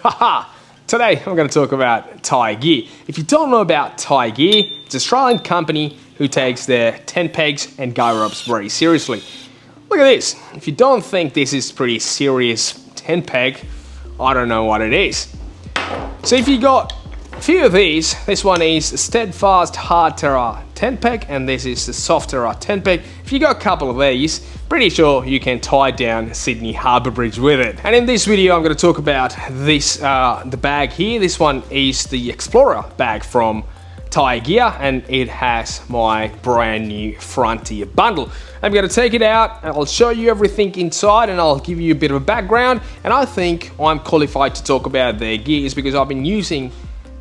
Haha! Today I'm going to talk about TieGear. If you don't know about TieGear, it's an Australian company who takes their tent pegs and guy ropes very seriously. Look at this. If you don't think this is pretty serious tent peg, I don't know what it is. So if you got a few of these, this one is a steadfast hard terra tent peg and this is the soft terra tent peg. If you got a couple of these, pretty sure you can tie down Sydney Harbour Bridge with it. And in this video I'm going to talk about this, the bag here. This one is the Explorer bag from TieGear and it has my brand new Frontier bundle. I'm going to take it out and I'll show you everything inside and I'll give you a bit of a background, and I think I'm qualified to talk about their gears because I've been using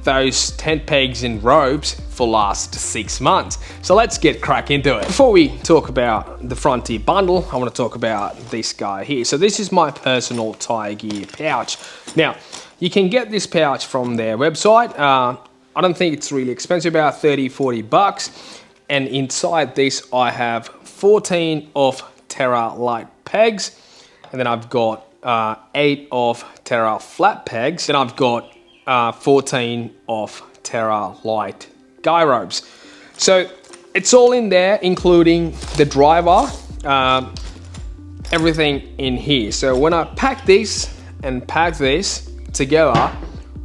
those tent pegs and ropes for last 6 months. So let's get crack into it. Before we talk about the Frontier bundle, I want to talk about this guy here. So this is my personal TieGear pouch. Now, you can get this pouch from their website. I don't think it's really expensive, about 30-40 bucks. And inside this, I have 14 of Terra light pegs. And then I've got 8 of Terra flat pegs. Then I've got 14 of Terra light guy ropes. So it's all in there, including the driver, everything in here. So when I pack this and pack this together,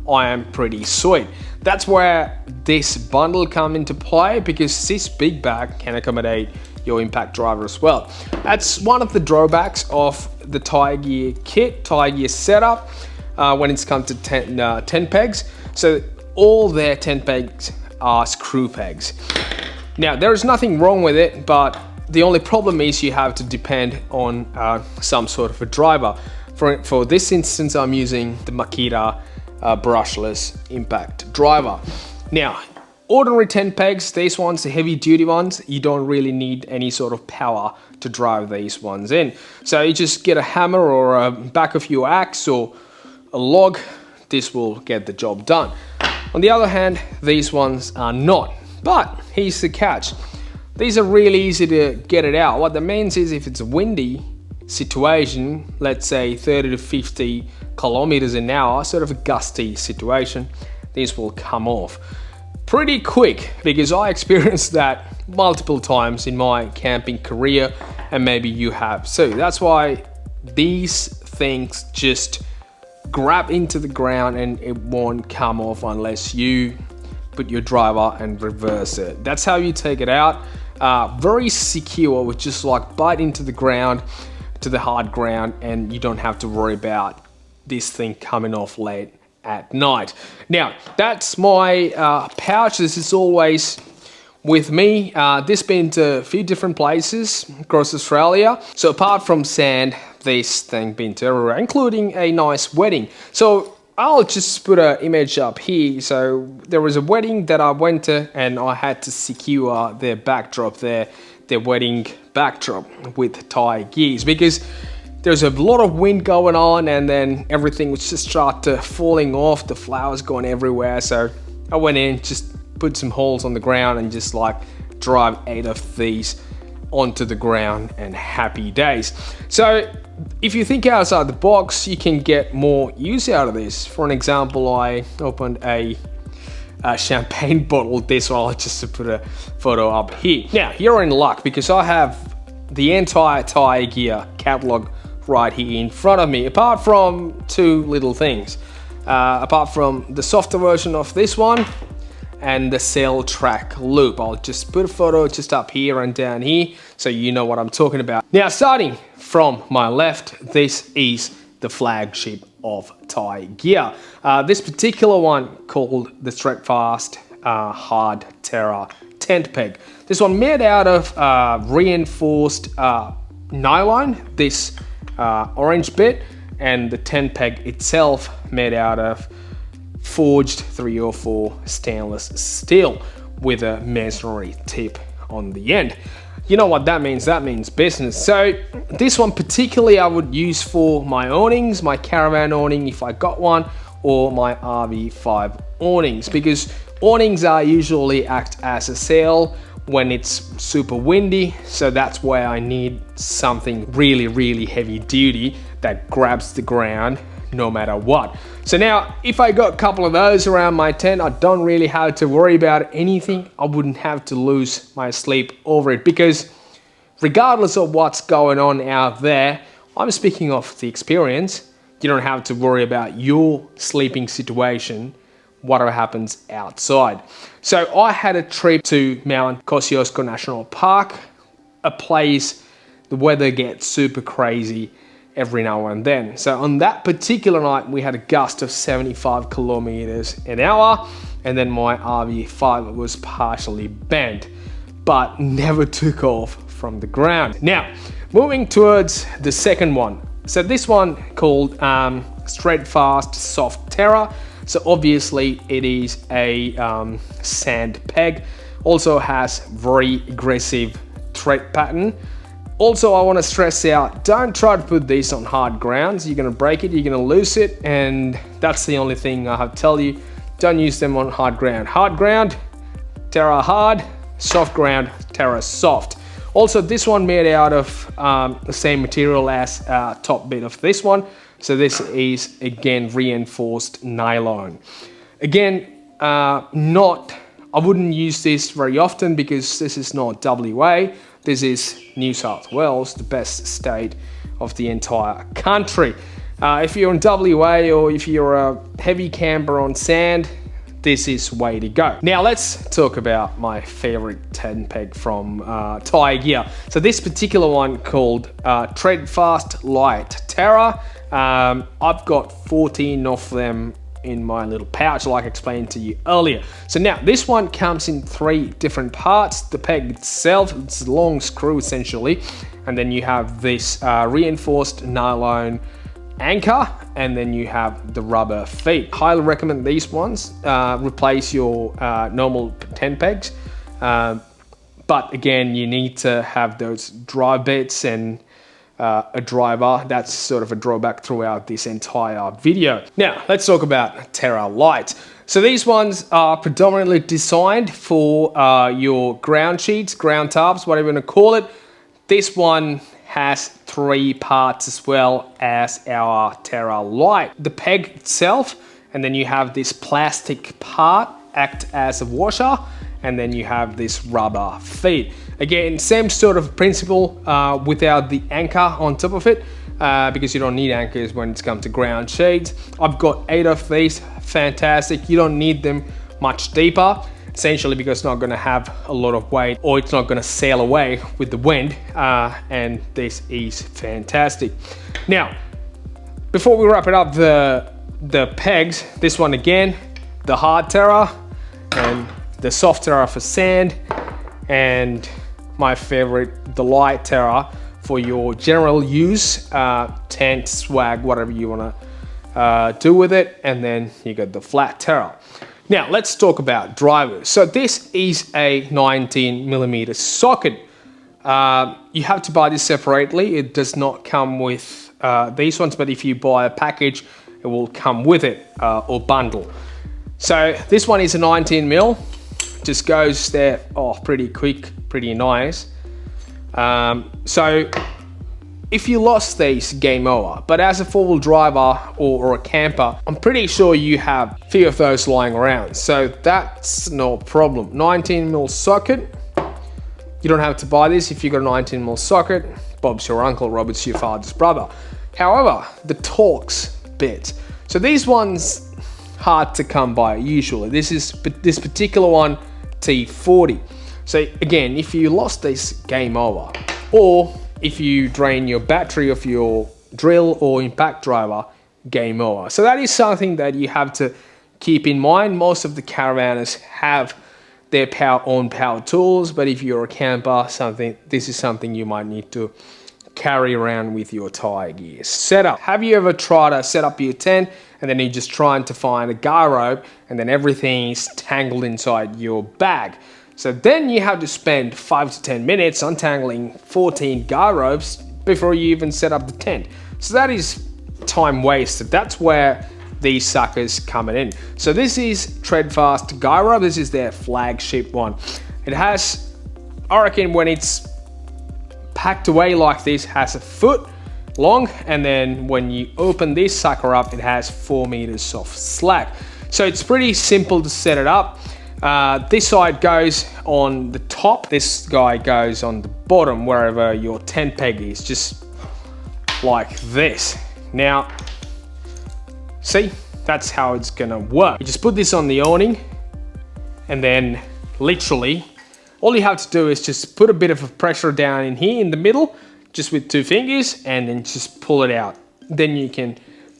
I am pretty sweet. That's where this bundle come into play, because this big bag can accommodate your impact driver as well. That's one of the drawbacks of the TieGear kit, TieGear setup, when it's come to tent pegs. So all their tent pegs are screw pegs. Now there is nothing wrong with it, but the only problem is you have to depend on some sort of a driver. For this instance, I'm using the Makita brushless impact driver. Now, ordinary tent pegs, these ones, the heavy duty ones, you don't really need any sort of power to drive these ones in. So you just get a hammer or a back of your axe or a log, this will get the job done. On the other hand, these ones are not. But here's the catch. These are really easy to get it out. What that means is if it's a windy situation, let's say 30 to 50 kilometers an hour, sort of a gusty situation, this will come off pretty quick, because I experienced that multiple times in my camping career, and maybe you have. So that's why these things just grab into the ground and it won't come off unless you put your driver and reverse it. That's how you take it out. Very secure, with just like bite into the ground, to the hard ground, and you don't have to worry about this thing coming off late at night. Now, that's my pouch. This is always with me. This been to a few different places across Australia. So apart from sand, this thing been to everywhere, including a nice wedding. So I'll just put an image up here. So there was a wedding that I went to and I had to secure their backdrop there, their wedding backdrop with TieGears, because there's a lot of wind going on and then everything was just started falling off, the flowers going everywhere. So I went in, just put some holes on the ground and just like drive 8 of these onto the ground, and happy days. So if you think outside the box, you can get more use out of this. For an example, I opened a champagne bottle. This one, I'll just put a photo up here. Now, you're in luck because I have the entire TieGear catalog right here in front of me, apart from 2 little things. Apart from the softer version of this one and the Sail Track loop. I'll just put a photo just up here and down here so you know what I'm talking about. Now, starting from my left, this is the flagship of TieGear. This particular one called the Steadfast Hard Terra tent peg. This one made out of reinforced nylon, this orange bit, and the tent peg itself made out of forged 304 stainless steel with a masonry tip on the end. You know what that means? That means business. So this one particularly I would use for my awnings, my caravan awning if I got one, or my RV5 awnings, because awnings are usually act as a sail when it's super windy. So that's where I need something really, really heavy duty that grabs the ground no matter what. So now, if I got a couple of those around my tent, I don't really have to worry about anything. I wouldn't have to lose my sleep over it, because regardless of what's going on out there, I'm speaking of the experience, you don't have to worry about your sleeping situation, whatever happens outside. So I had a trip to Mount Kosciuszko National Park, a place the weather gets super crazy every now and then. So on that particular night, we had a gust of 75 kilometers an hour, and then my RV5 was partially bent, but never took off from the ground. Now, moving towards the second one. So this one called Steadfast Soft Terra. So obviously it is a sand peg. Also has very aggressive tread pattern. Also, I want to stress out, don't try to put this on hard grounds. You're going to break it, you're going to lose it, and that's the only thing I have to tell you. Don't use them on hard ground. Hard ground, Terra hard. Soft ground, Terra soft. Also, this one made out of the same material as top bit of this one. So this is again reinforced nylon. Again, I wouldn't use this very often because this is not WA. This is New South Wales, the best state of the entire country. If you're in WA or if you're a heavy camper on sand, this is way to go. Now let's talk about my favorite tent peg from TieGear. So this particular one called Treadfast Light Terra. I've got 14 of them in my little pouch, like I explained to you earlier. So now this one comes in 3 different parts. The peg itself, it's a long screw essentially, and then you have this reinforced nylon anchor, and then you have the rubber feet. Highly recommend these ones. Replace your normal tent pegs, but again, you need to have those drive bits and a driver. That's sort of a drawback throughout this entire video. Now let's talk about Terra Light. So these ones are predominantly designed for your ground sheets, ground tarps, whatever you want to call it. This one has 3 parts as well as our Terra Light. The peg itself, and then you have this plastic part act as a washer, and then you have this rubber feet. Again, same sort of principle without the anchor on top of it, because you don't need anchors when it's come to ground sheets. I've got 8 of these, fantastic. You don't need them much deeper, essentially because it's not gonna have a lot of weight or it's not gonna sail away with the wind, and this is fantastic. Now, before we wrap it up, the pegs, this one again, the hard Terra and the soft Terra for sand, and my favorite, the light Terra for your general use, tent, swag, whatever you wanna do with it, and then you got the flat Terra. Now let's talk about drivers. So this is a 19mm socket. You have to buy this separately. It does not come with these ones, but if you buy a package, it will come with it, or bundle. So this one is a 19mm, just goes there, pretty quick, pretty nice. So if you lost these, game over. But as a 4-wheel driver or a camper, I'm pretty sure you have a few of those lying around. So that's no problem. 19mm socket, you don't have to buy this. If you got a 19mm socket, Bob's your uncle, Robert's your father's brother. However, the Torx bit. So these ones, hard to come by usually. This particular one, T40. So again, if you lost this, game over. Or if you drain your battery of your drill or impact driver, game over. So that is something that you have to keep in mind. Most of the caravanners have their own power tools, but if you're a camper, this is something you might need to carry around with your TieGear setup. Have you ever tried to set up your tent and then you're just trying to find a guy rope and then everything is tangled inside your bag? So then you have to spend 5 to 10 minutes untangling 14 guy ropes before you even set up the tent. So that is time wasted. That's where these suckers coming in. So this is Treadfast guy rope. This is their flagship one. It has, I reckon when it's packed away like this, has a foot, long, and then when you open this sucker up, it has 4 meters of slack. So it's pretty simple to set it up. This side goes on the top, this guy goes on the bottom, wherever your tent peg is, just like this. Now, see, that's how it's gonna work. You just put this on the awning, and then literally, all you have to do is just put a bit of pressure down in here in the middle, just with 2 fingers, and then just pull it out. Then you can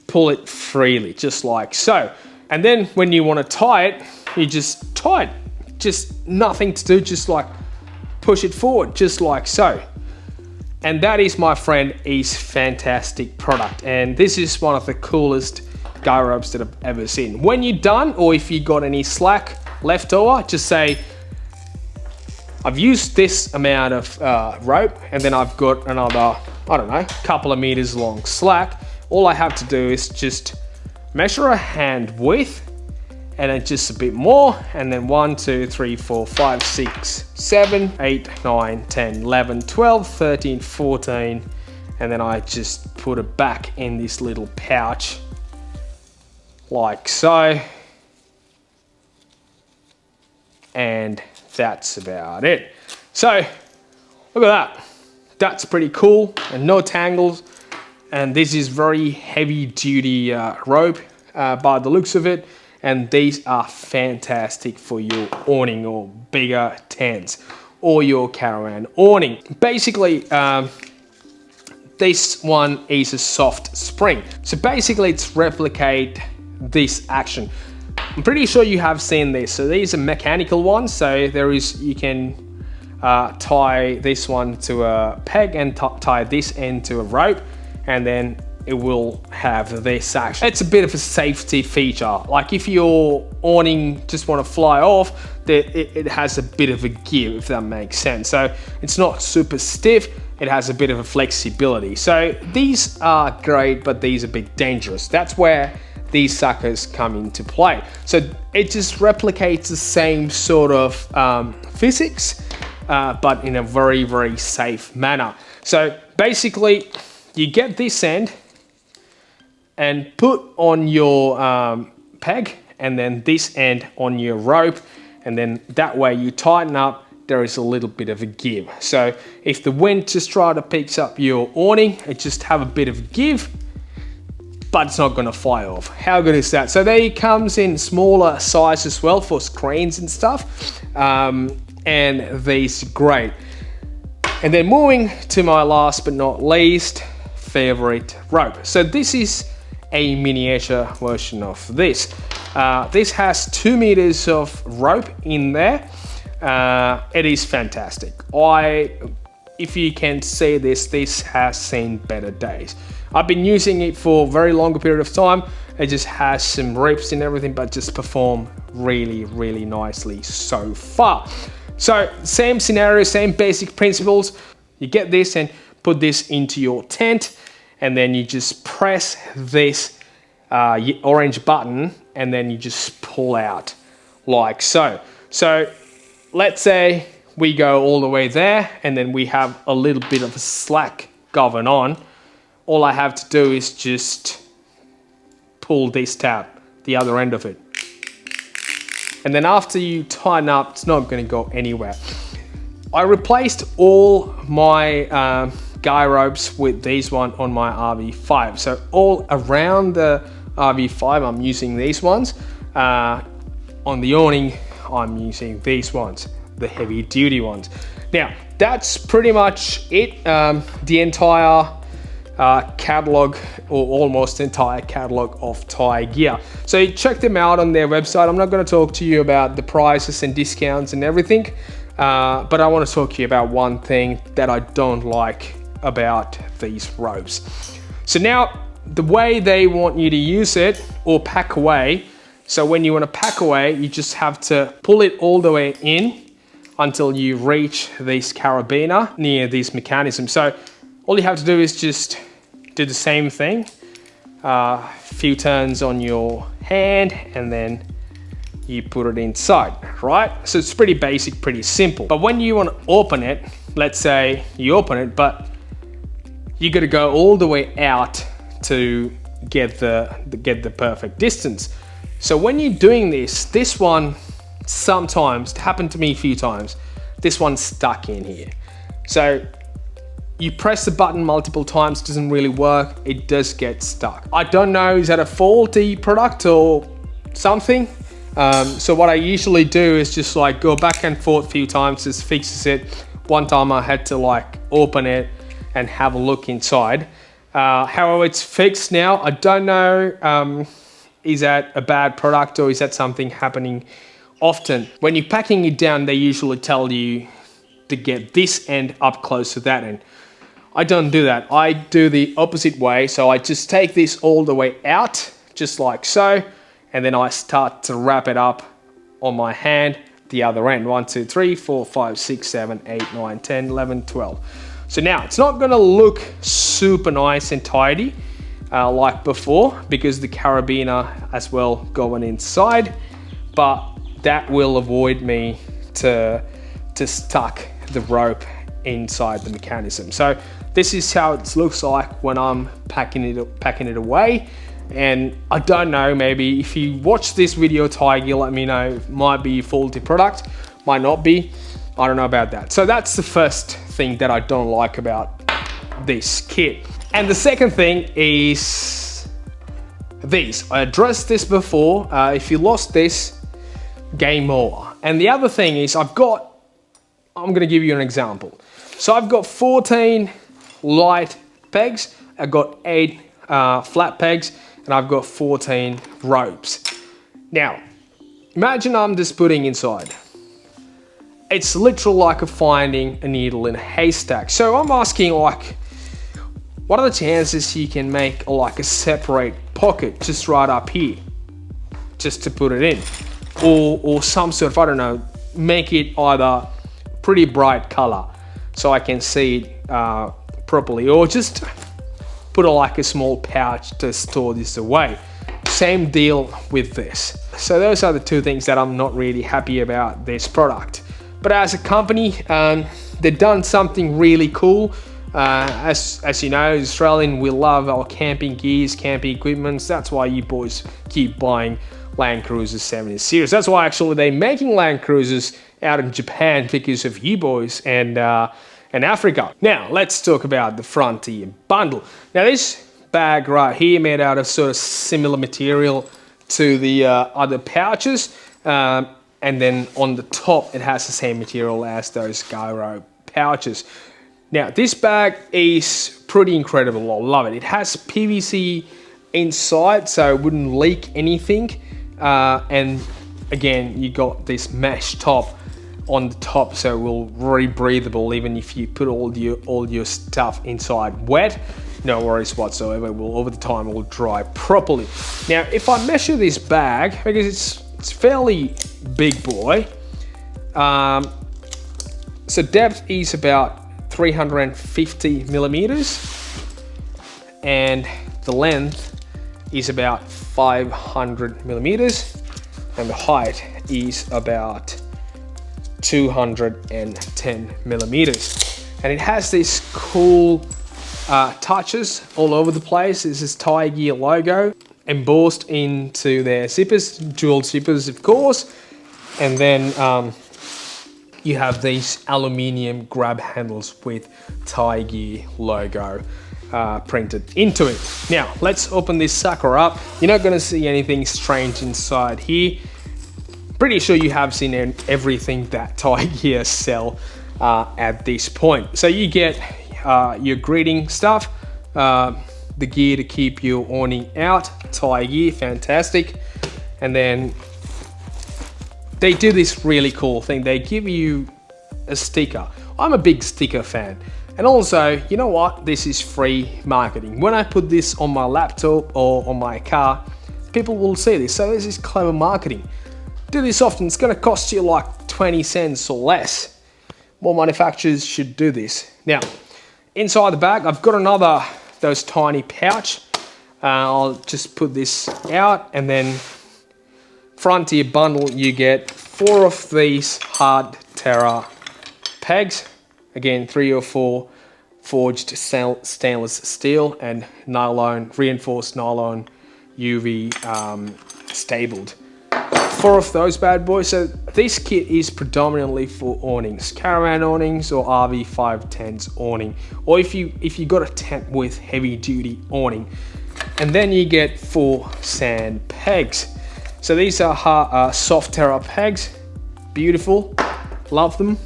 pull it freely, just like so. And then when you want to tie it, you just tie it. Just nothing to do, just like push it forward, just like so. And that is, my friend, is fantastic product. And this is one of the coolest guy ropes that I've ever seen. When you're done, or if you got any slack left over, just say, I've used this amount of rope, and then I've got another, I don't know, couple of meters long slack. All I have to do is just measure a hand width, and then just a bit more, and then 1, 2, 3, 4, 5, 6, 7, 8, 9, 10, 11, 12, 13, 14, and then I just put it back in this little pouch, like so. And that's about it. So look at that. That's pretty cool, and no tangles. And this is very heavy duty rope by the looks of it. And these are fantastic for your awning or bigger tents or your caravan awning. Basically, this one is a soft spring. So basically it's replicate this action. I'm pretty sure you have seen this. So these are mechanical ones. So you can tie this one to a peg and tie this end to a rope, and then it will have this action. It's a bit of a safety feature. Like if your awning just want to fly off, it has a bit of a give, if that makes sense. So it's not super stiff, it has a bit of a flexibility. So these are great, but these are a bit dangerous. That's where these suckers come into play. So it just replicates the same sort of physics, but in a very, very safe manner. So basically, you get this end and put on your peg, and then this end on your rope, and then that way you tighten up, there is a little bit of a give. So if the wind just try to pick up your awning, it just have a bit of a give, but it's not gonna fly off. How good is that? So they comes in smaller size as well for screens and stuff, and these are great. And then moving to my last but not least favorite rope. So this is a miniature version of this. This has 2 meters of rope in there. It is fantastic. If you can say this has seen better days. I've been using it for a very long period of time. It just has some rips and everything, but just perform really, really nicely so far. So same scenario, same basic principles. You get this and put this into your tent, and then you just press this orange button, and then you just pull out like so. So let's say we go all the way there, and then we have a little bit of a slack going on. All I have to do is just pull this tab, the other end of it. And then after you tighten up, it's not gonna go anywhere. I replaced all my guy ropes with these one on my RV5. So all around the RV5, I'm using these ones. On the awning, I'm using these ones, the heavy duty ones. Now, that's pretty much it. The entire catalog, or almost entire catalog of TieGear. So check them out on their website. I'm not going to talk to you about the prices and discounts and everything, but I want to talk to you about one thing that I don't like about these ropes. So now, the way they want you to use it or pack away. So when you want to pack away, you just have to pull it all the way in until you reach this carabiner near this mechanism. So all you have to do is just do the same thing, few turns on your hand, and then you put it inside, right? So it's pretty basic, pretty simple. But when you want to open it, let's say you open it, but you got to go all the way out to get the perfect distance. So when you're doing this one sometimes, it happened to me a few times, this one's stuck in here. So you press the button multiple times, doesn't really work, it does get stuck. I don't know, is that a faulty product or something? So what I usually do is just like go back and forth a few times, just fixes it. One time I had to like open it and have a look inside. However, it's fixed now. I don't know, is that a bad product or is that something happening often? When you're packing it down, they usually tell you to get this end up close to that end. I don't do that. I do the opposite way. So I just take this all the way out, just like so, and then I start to wrap it up on my hand, the other end. 1, 2, 3, 4, 5, 6, 7, 8, 9, 10, 11, 12. So now it's not gonna look super nice and tidy like before because the carabiner as well going inside, but that will avoid me to stuck the rope inside the mechanism. So this is how it looks like when I'm packing it away. And I don't know, maybe if you watch this video, TieGear, let me know. It might be a faulty product, might not be. I don't know about that. So that's the first thing that I don't like about this kit. And the second thing is this. I addressed this before. If you lost this, game over. And the other thing is I'm gonna give you an example. So I've got 14 light pegs, I've got 8 flat pegs, and I've got 14 ropes. Now, imagine I'm just putting inside. It's literally like finding a needle in a haystack. So I'm asking like, what are the chances you can make like a separate pocket just right up here, just to put it in? Or some sort of, I don't know, make it either pretty bright color so I can see it properly, or just put like a small pouch to store this away. Same deal with this. So those are the two things that I'm not really happy about this product. But as a company, they've done something really cool. As you know, Australian, we love our camping gears, camping equipments. That's why you boys keep buying Land Cruiser 70 series. That's why actually they're making Land Cruisers out in Japan because of you boys and Africa. Now let's talk about the Frontier bundle. Now this bag right here made out of sort of similar material to the other pouches, and then on the top it has the same material as those gyro pouches. Now this bag is pretty incredible. I love it. It has PVC inside so it wouldn't leak anything, and again you got this mesh top on the top so it will very breathable even if you put all your stuff inside wet. No worries whatsoever. Over the time it will dry properly. Now if I measure this bag, because it's fairly big boy, so depth is about 350 millimeters and the length is about 500 millimeters and the height is about 210 millimeters, and it has these cool touches all over the place. This is TieGear logo embossed into their zippers, dual zippers of course, and then you have these aluminium grab handles with TieGear logo printed into it. Now let's open this sucker up. You're not going to see anything strange inside here. Pretty sure you have seen everything that TieGear sell at this point. So you get your greeting stuff, the gear to keep your awning out, TieGear, fantastic. And then they do this really cool thing. They give you a sticker. I'm a big sticker fan. And also, you know what? This is free marketing. When I put this on my laptop or on my car, people will see this. So this is clever marketing. Do this often, it's gonna cost you like 20 cents or less. More manufacturers should do this. Now, inside the bag, I've got another, those tiny pouch. I'll just put this out, and then Frontier bundle, you get 4 of these hard Terra pegs. Again, 3 or 4 forged stainless steel and nylon, reinforced nylon UV stabled. 4 of those bad boys. So this kit is predominantly for awnings, caravan awnings or RV 510's awning, or if you got a tent with heavy duty awning. And then you get 4 sand pegs. So these are soft Terra pegs, beautiful, love them.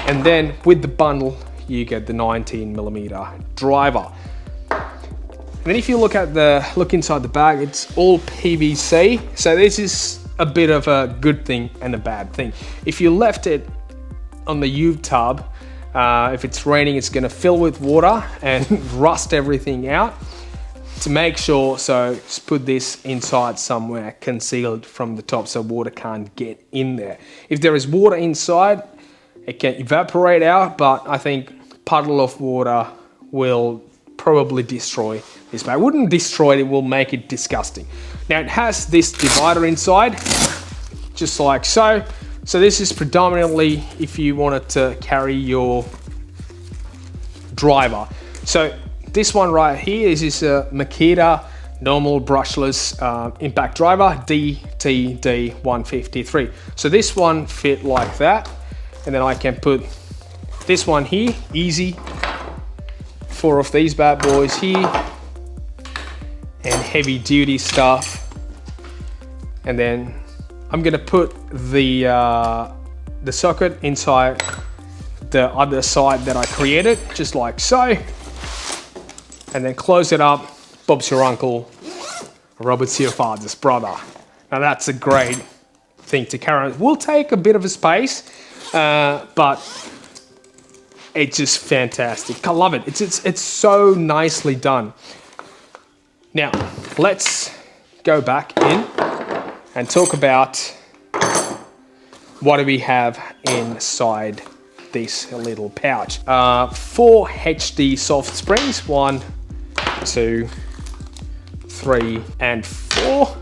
And then with the bundle, you get the 19mm driver. And then if you look inside the bag, it's all PVC. So this is a bit of a good thing and a bad thing. If you left it on the U tub, if it's raining, it's going to fill with water and rust everything out. To make sure, so just put this inside somewhere concealed from the top so water can't get in there. If there is water inside, it can evaporate out, but I think a puddle of water will probably destroy this bag. Wouldn't destroy it, it will make it disgusting. Now it has this divider inside, just like so. So this is predominantly if you wanted to carry your driver. So this one right here is a Makita normal brushless impact driver DTD153. So this one fit like that, and then I can put this one here, easy. 4 of these bad boys here, and heavy duty stuff. And then I'm gonna put the socket inside the other side that I created, just like so. And then close it up. Bob's your uncle, Robert's your father's brother. Now that's a great thing to carry. It will take a bit of a space, but it's just fantastic. I love it. It's so nicely done. Now let's go back in and talk about what do we have inside this little pouch. 4 HD soft springs, 1, 2, 3, and 4.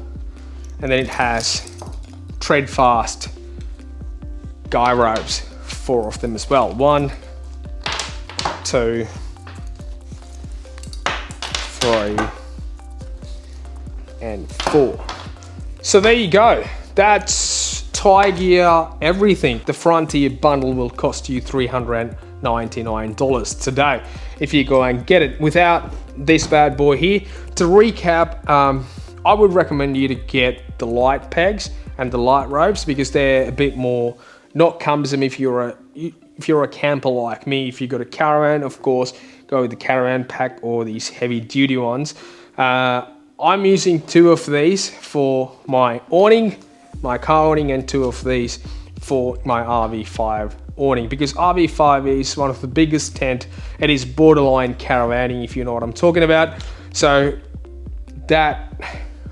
And then it has tread fast guy ropes, 4 of them as well. 1, 2, 3, and 4. So there you go. That's TieGear everything. The Frontier bundle will cost you $399 today if you go and get it without this bad boy here. To recap, I would recommend you to get the light pegs and the light ropes because they're a bit more not cumbersome if you're a camper like me. If you got a caravan, of course, go with the caravan pack or these heavy duty ones. I'm using 2 of these for my awning, my car awning, and 2 of these for my RV5 awning because RV5 is one of the biggest tent. It is borderline caravanning, if you know what I'm talking about. So that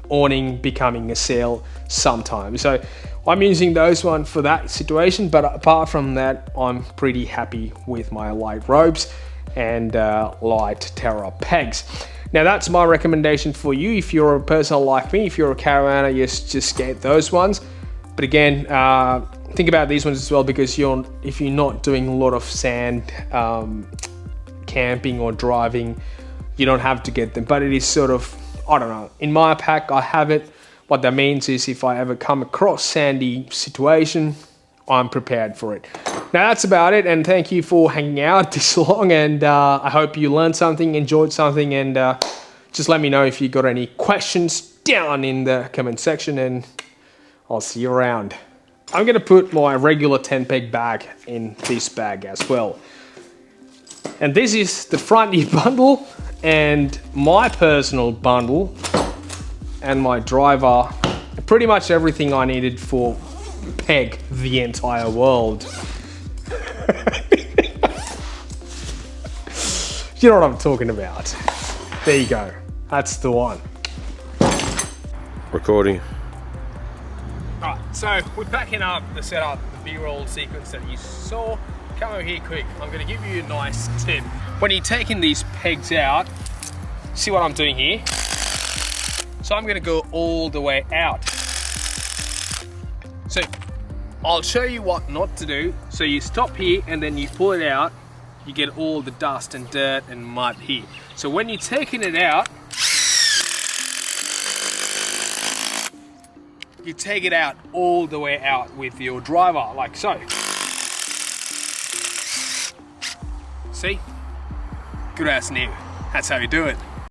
awning becoming a sail sometimes. So I'm using those one for that situation, but apart from that, I'm pretty happy with my light ropes and light Terra pegs. Now that's my recommendation for you. If you're a person like me, if you're a caravaner, just get those ones. But again, think about these ones as well because if you're not doing a lot of sand camping or driving, you don't have to get them. But it is sort of, I don't know, in my pack I have it. What that means is if I ever come across sandy situation, I'm prepared for it. Now that's about it, and thank you for hanging out this long, and I hope you learned something, enjoyed something, and just let me know if you got any questions down in the comment section, and I'll see you around. I'm gonna put my regular 10 peg bag in this bag as well. And this is the Frontier bundle and my personal bundle and my driver, pretty much everything I needed for peg the entire world. You know what I'm talking about. There you go. That's the one. Recording. Alright, so we're packing up the setup, the B-roll sequence that you saw. Come over here quick. I'm going to give you a nice tip. When you're taking these pegs out, see what I'm doing here? So I'm going to go all the way out. So I'll show you what not to do. So you stop here and then you pull it out. you get all the dust and dirt and mud here. So when you're taking it out, you take it out all the way out with your driver, like so. See? Good as new. That's how you do it.